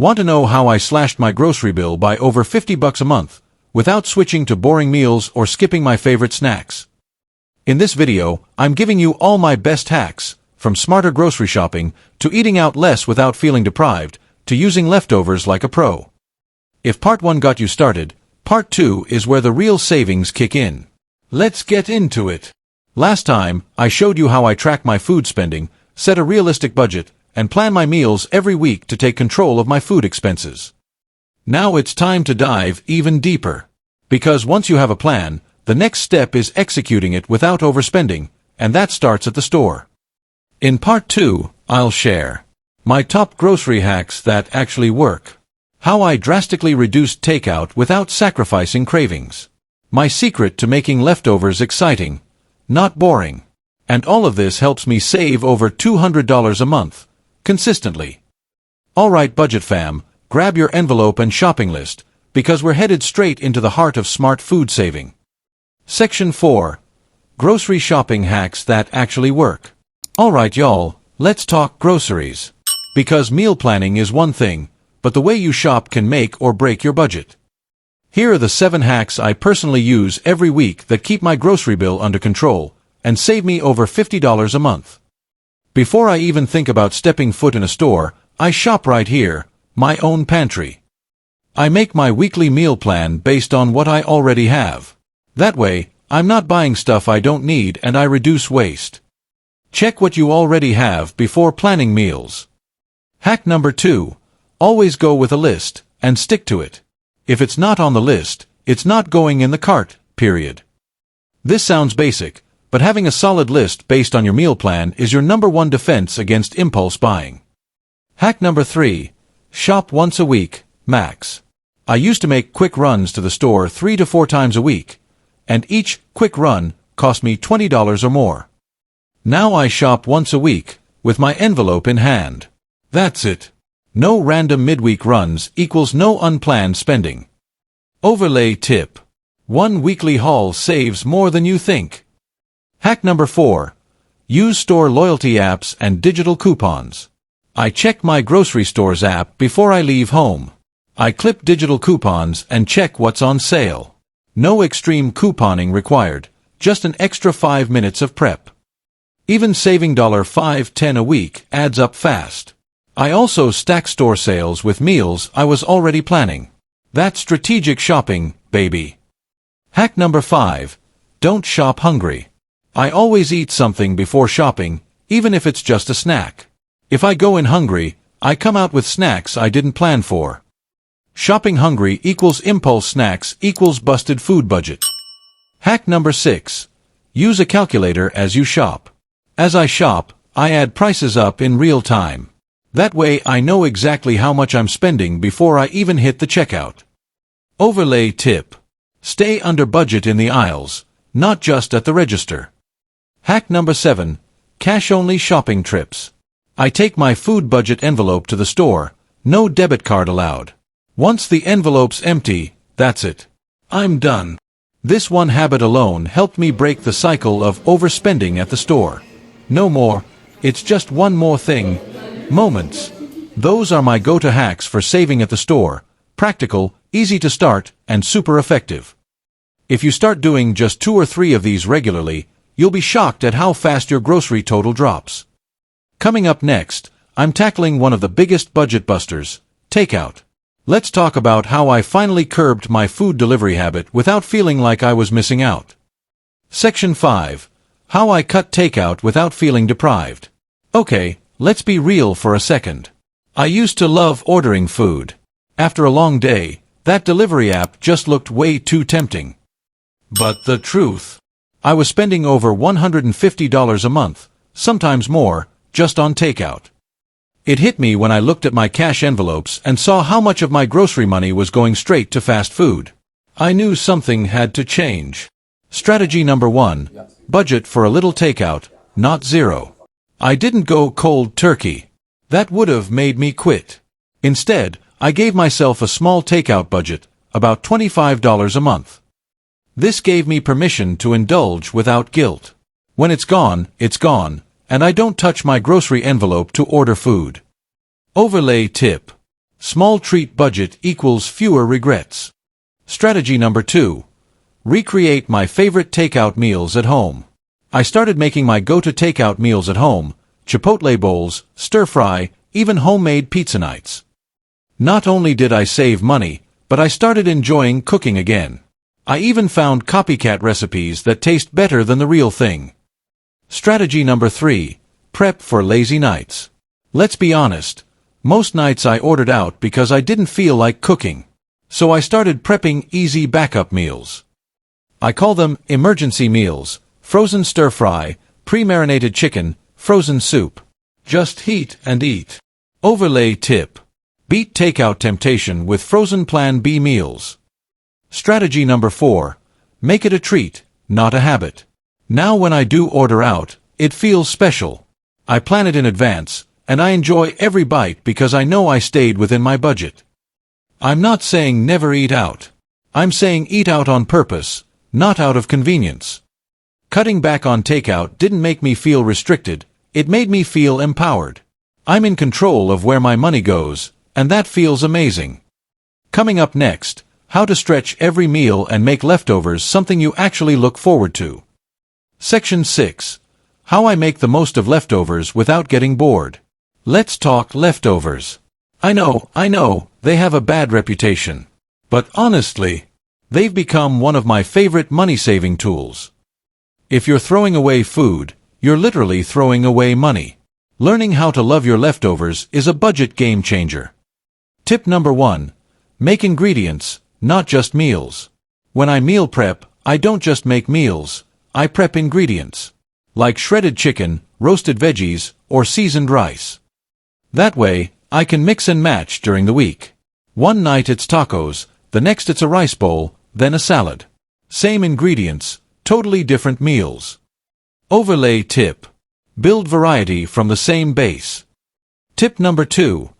Want to know how I slashed my grocery bill by over $50 a month, without switching to boring meals or skipping my favorite snacks? In this video, I'm giving you all my best hacks, from smarter grocery shopping, to eating out less without feeling deprived, to using leftovers like a pro. If part 1 got you started, part 2 is where the real savings kick in. Let's get into it. Last time, I showed you how I track my food spending, set a realistic budget, and plan my meals every week to take control of my food expenses. Now it's time to dive even deeper. Because once you have a plan, the next step is executing it without overspending, and that starts at the store. In part 2, I'll share my top grocery hacks that actually work, how I drastically reduced takeout without sacrificing cravings, my secret to making leftovers exciting, not boring, and all of this helps me save over $200 a month, consistently. Alright budget fam, grab your envelope and shopping list, because we're headed straight into the heart of smart food saving. Section 4. Grocery shopping hacks that actually work. Alright y'all, let's talk groceries. Because meal planning is one thing, but the way you shop can make or break your budget. Here are the 7 hacks I personally use every week that keep my grocery bill under control, and save me over $50 a month. Before I even think about stepping foot in a store, I shop right here, my own pantry. I make my weekly meal plan based on what I already have. That way, I'm not buying stuff I don't need and I reduce waste. Check what you already have before planning meals. Hack number 2. Always go with a list, and stick to it. If it's not on the list, it's not going in the cart, period. This sounds basic, but having a solid list based on your meal plan is your #1 defense against impulse buying. Hack number 3. Shop once a week, max. I used to make quick runs to the store 3 to 4 times a week, and each quick run cost me $20 or more. Now I shop once a week, with my envelope in hand. That's it. No random midweek runs equals no unplanned spending. Overlay tip. One weekly haul saves more than you think. Hack number 4. Use store loyalty apps and digital coupons. I check my grocery store's app before I leave home. I clip digital coupons and check what's on sale. No extreme couponing required, just an extra 5 minutes of prep. Even saving $5-10 a week adds up fast. I also stack store sales with meals I was already planning. That's strategic shopping, baby. Hack number 5. Don't shop hungry. I always eat something before shopping, even if it's just a snack. If I go in hungry, I come out with snacks I didn't plan for. Shopping hungry equals impulse snacks equals busted food budget. Hack number 6. Use a calculator as you shop. As I shop, I add prices up in real time. That way I know exactly how much I'm spending before I even hit the checkout. Overlay tip. Stay under budget in the aisles, not just at the register. Hack number 7. Cash-only shopping trips. I take my food budget envelope to the store, no debit card allowed. Once the envelope's empty, that's it. I'm done. This one habit alone helped me break the cycle of overspending at the store. No more, it's just one more thing, moments. Those are my go-to hacks for saving at the store, practical, easy to start, and super effective. If you start doing just 2 or 3 of these regularly, you'll be shocked at how fast your grocery total drops. Coming up next, I'm tackling one of the biggest budget busters, takeout. Let's talk about how I finally curbed my food delivery habit without feeling like I was missing out. Section 5. How I cut takeout without feeling deprived. Okay, let's be real for a second. I used to love ordering food. After a long day, that delivery app just looked way too tempting. But the truth, I was spending over $150 a month, sometimes more, just on takeout. It hit me when I looked at my cash envelopes and saw how much of my grocery money was going straight to fast food. I knew something had to change. Strategy number 1. Budget for a little takeout, not zero. I didn't go cold turkey. That would have made me quit. Instead, I gave myself a small takeout budget, about $25 a month. This gave me permission to indulge without guilt. When it's gone, and I don't touch my grocery envelope to order food. Overlay tip. Small treat budget equals fewer regrets. Strategy number 2. Recreate my favorite takeout meals at home. I started making my go-to takeout meals at home, Chipotle bowls, stir-fry, even homemade pizza nights. Not only did I save money, but I started enjoying cooking again. I even found copycat recipes that taste better than the real thing. Strategy number 3. Prep for lazy nights. Let's be honest, most nights I ordered out because I didn't feel like cooking. So I started prepping easy backup meals. I call them emergency meals: frozen stir-fry, pre-marinated chicken, frozen soup. Just heat and eat. Overlay tip: beat takeout temptation with frozen Plan B meals. Strategy number 4. Make it a treat, not a habit. Now when I do order out, it feels special. I plan it in advance, and I enjoy every bite because I know I stayed within my budget. I'm not saying never eat out. I'm saying eat out on purpose, not out of convenience. Cutting back on takeout didn't make me feel restricted, it made me feel empowered. I'm in control of where my money goes, and that feels amazing. Coming up next, how to stretch every meal and make leftovers something you actually look forward to. Section 6. How I make the most of leftovers without getting bored. Let's talk leftovers. I know, they have a bad reputation. But honestly, they've become one of my favorite money-saving tools. If you're throwing away food, you're literally throwing away money. Learning how to love your leftovers is a budget game changer. Tip number 1. Make ingredients, not just meals. When I meal prep, I don't just make meals, I prep ingredients. Like shredded chicken, roasted veggies, or seasoned rice. That way, I can mix and match during the week. One night it's tacos, the next it's a rice bowl, then a salad. Same ingredients, totally different meals. Overlay tip: build variety from the same base. Tip number 2.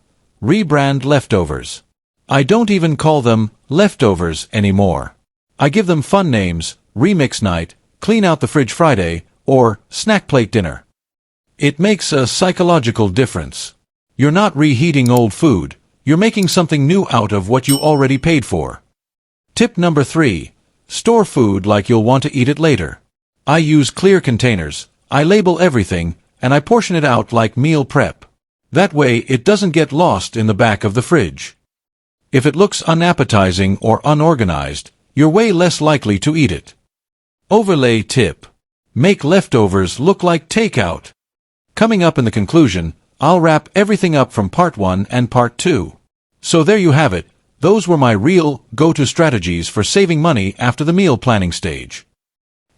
Rebrand leftovers. I don't even call them leftovers anymore. I give them fun names: remix night, clean out the fridge Friday, or snack plate dinner. It makes a psychological difference. You're not reheating old food, you're making something new out of what you already paid for. Tip number 3. Store food like you'll want to eat it later. I use clear containers, I label everything, and I portion it out like meal prep. That way it doesn't get lost in the back of the fridge. If it looks unappetizing or unorganized, you're way less likely to eat it. Overlay tip: make leftovers look like takeout. Coming up in the conclusion, I'll wrap everything up from part 1 and part 2. So there you have it, those were my real, go-to strategies for saving money after the meal planning stage.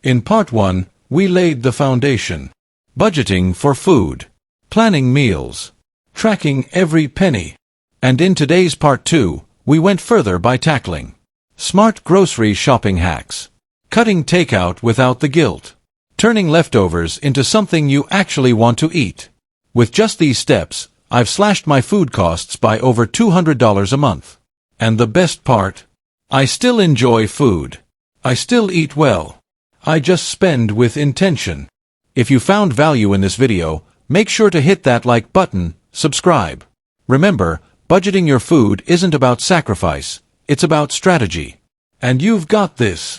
In part 1, we laid the foundation. Budgeting for food. Planning meals. Tracking every penny. And in today's part 2, we went further by tackling smart grocery shopping hacks. Cutting takeout without the guilt. Turning leftovers into something you actually want to eat. With just these steps, I've slashed my food costs by over $200 a month. And the best part? I still enjoy food. I still eat well. I just spend with intention. If you found value in this video, make sure to hit that like button, subscribe. Remember, budgeting your food isn't about sacrifice, it's about strategy. And you've got this.